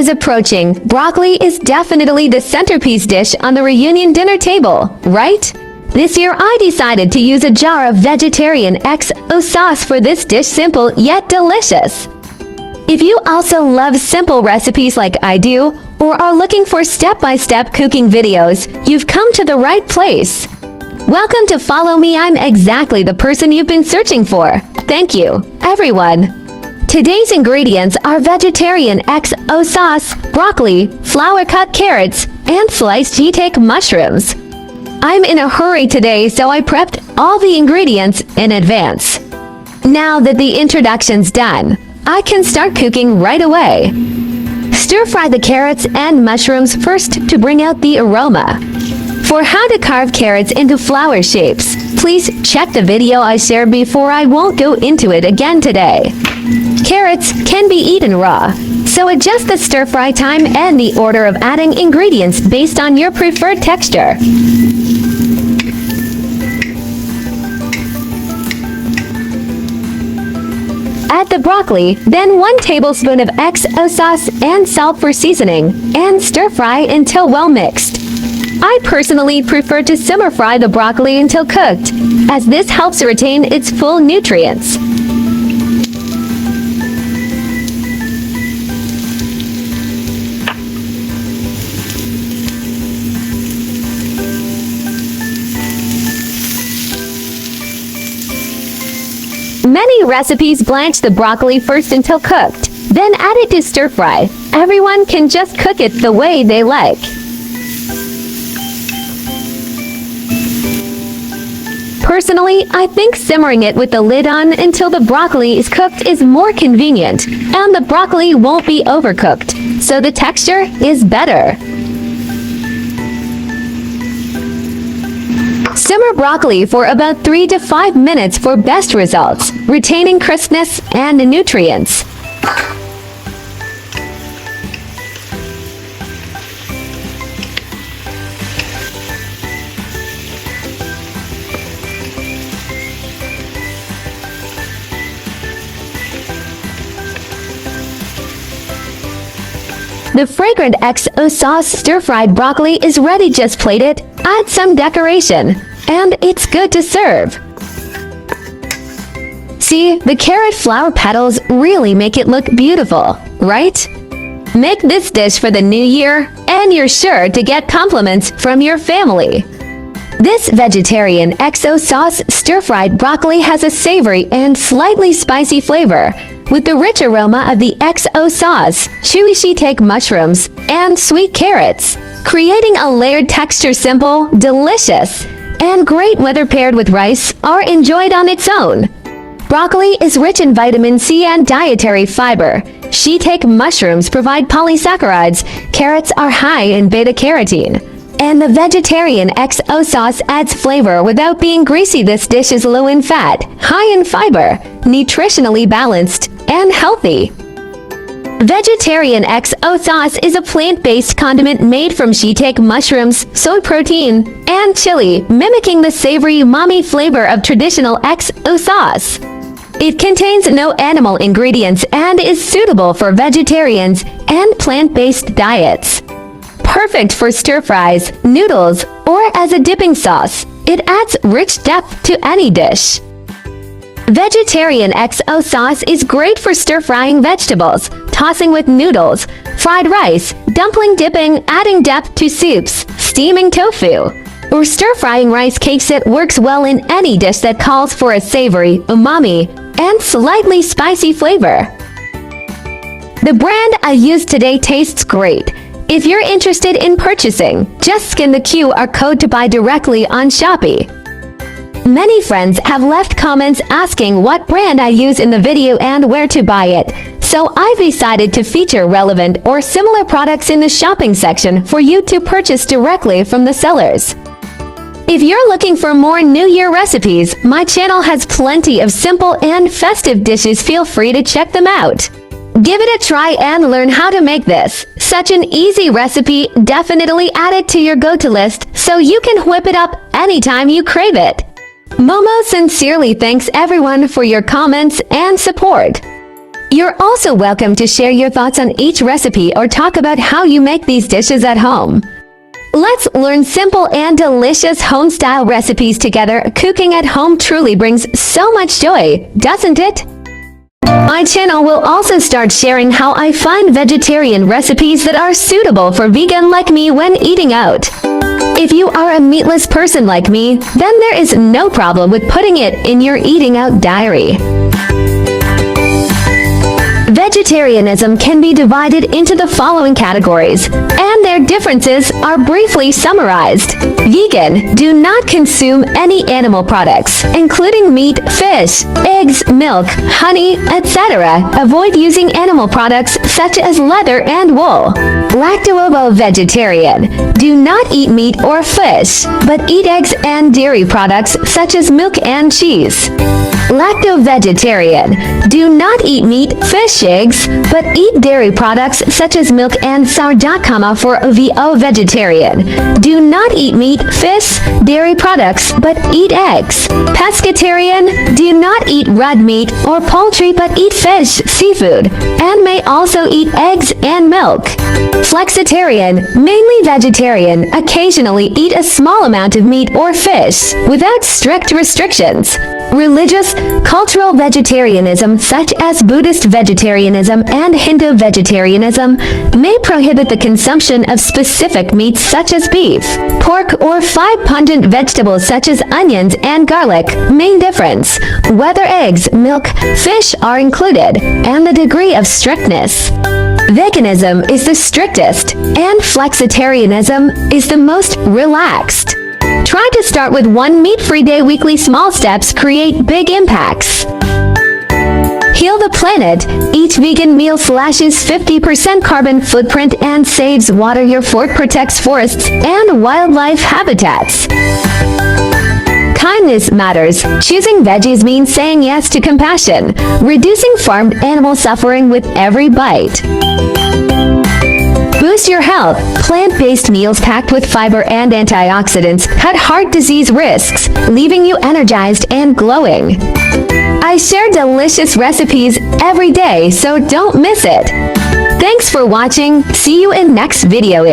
is approaching, broccoli is definitely the centerpiece dish on the reunion dinner table, right? This year I decided to use a jar of vegetarian XO sauce for this dish, simple yet delicious. If you also love simple recipes like I do, or are looking for step-by-step cooking videos, you've come to the right place. Welcome to Follow Me. I'm exactly the person you've been searching for. Thank you, everyone. Today's ingredients are vegetarian XO sauce, broccoli, flour-cut carrots, and sliced shiitake mushrooms. I'm in a hurry today, so I prepped all the ingredients in advance. Now that the introduction's done, I can start cooking right away. Stir-fry the carrots and mushrooms first to bring out the aroma. For how to carve carrots into flower shapes, please check the video I shared before. I won't go into it again today. Carrots can be eaten raw, so adjust the stir-fry time and the order of adding ingredients based on your preferred texture. Add the broccoli, then 1 tablespoon of XO sauce and salt for seasoning, and stir-fry until well mixed. I personally prefer to simmer fry the broccoli until cooked, as this helps retain its full nutrients. Many recipes blanch the broccoli first until cooked, then add it to stir fry. Everyone can just cook it the way they like. Personally, I think simmering it with the lid on until the broccoli is cooked is more convenient, and the broccoli won't be overcooked, so the texture is better. Simmer broccoli for about 3 to 5 minutes for best results, retaining crispness and nutrients. The fragrant XO sauce stir-fried broccoli is ready. Just plate it, add some decoration, and it's good to serve. See, the carrot flower petals really make it look beautiful, right? Make this dish for the new year, and you're sure to get compliments from your family. This vegetarian XO sauce stir-fried broccoli has a savory and slightly spicy flavor, with the rich aroma of the XO sauce, chewy shiitake mushrooms, and sweet carrots, creating a layered texture. Simple, delicious, and great whether paired with rice or enjoyed on its own. Broccoli is rich in vitamin C and dietary fiber. Shiitake mushrooms provide polysaccharides. Carrots are high in beta-carotene. And the vegetarian XO sauce adds flavor without being greasy. This dish is low in fat, high in fiber, nutritionally balanced, and healthy. Vegetarian XO sauce is a plant-based condiment made from shiitake mushrooms, soy protein, and chili, mimicking the savory umami flavor of traditional XO sauce. It contains no animal ingredients and is suitable for vegetarians and plant-based diets. Perfect for stir-fries, noodles, or as a dipping sauce. It adds rich depth to any dish. Vegetarian XO sauce is great for stir-frying vegetables, tossing with noodles, fried rice, dumpling dipping, adding depth to soups, steaming tofu, or stir-frying rice cakes. It works well in any dish that calls for a savory, umami, and slightly spicy flavor. The brand I used today tastes great. If you're interested in purchasing, just scan the QR code to buy directly on Shopee. Many friends have left comments asking what brand I use in the video and where to buy it, so I've decided to feature relevant or similar products in the shopping section for you to purchase directly from the sellers. If you're looking for more New Year recipes, my channel has plenty of simple and festive dishes. Feel free to check them out. Give it a try and learn how to make this. Such an easy recipe. Definitely add it to your go-to list so you can whip it up anytime you crave it. Momo sincerely thanks everyone for your comments and support. You're also welcome to share your thoughts on each recipe or talk about how you make these dishes at home. Let's learn simple and delicious home-style recipes together. Cooking at home truly brings so much joy, doesn't it? My channel will also start sharing how I find vegetarian recipes that are suitable for vegan like me when eating out. If you are a meatless person like me, then there is no problem with putting it in your eating out diary. Vegetarianism can be divided into the following categories, and their differences are briefly summarized. Vegan, do not consume any animal products, including meat, fish, eggs, milk, honey, etc. Avoid using animal products such as leather and wool. Lacto-vegetarian, do not eat meat or fish, but eat eggs and dairy products such as milk and cheese. Lacto-vegetarian, do not eat meat, fish, eggs, but eat dairy products such as milk and sourdough. For VO vegetarian, do not eat meat, fish, dairy products, but eat eggs. Pescatarian, do not eat red meat or poultry but eat fish, seafood, and may also eat eggs and milk. Flexitarian, mainly vegetarian, occasionally eat a small amount of meat or fish, without strict restrictions. Religious, cultural vegetarianism such as Buddhist vegetarianism and Hindu vegetarianism may prohibit the consumption of specific meats such as beef, pork, or 5 pungent vegetables such as onions and garlic. Main difference: whether eggs, milk, fish are included, and the degree of strictness. Veganism is the strictest, and flexitarianism is the most relaxed. Try to start with 1 meat-free day. Weekly small steps create big impacts. Heal the planet. Each vegan meal slashes 50% carbon footprint and saves water. Your fork protects forests and wildlife habitats. Kindness matters. Choosing veggies means saying yes to compassion, reducing farmed animal suffering with every bite. Boost your health. Plant-based meals packed with fiber and antioxidants cut heart disease risks, leaving you energized and glowing. I share delicious recipes every day, so don't miss it. Thanks for watching. See you in next video.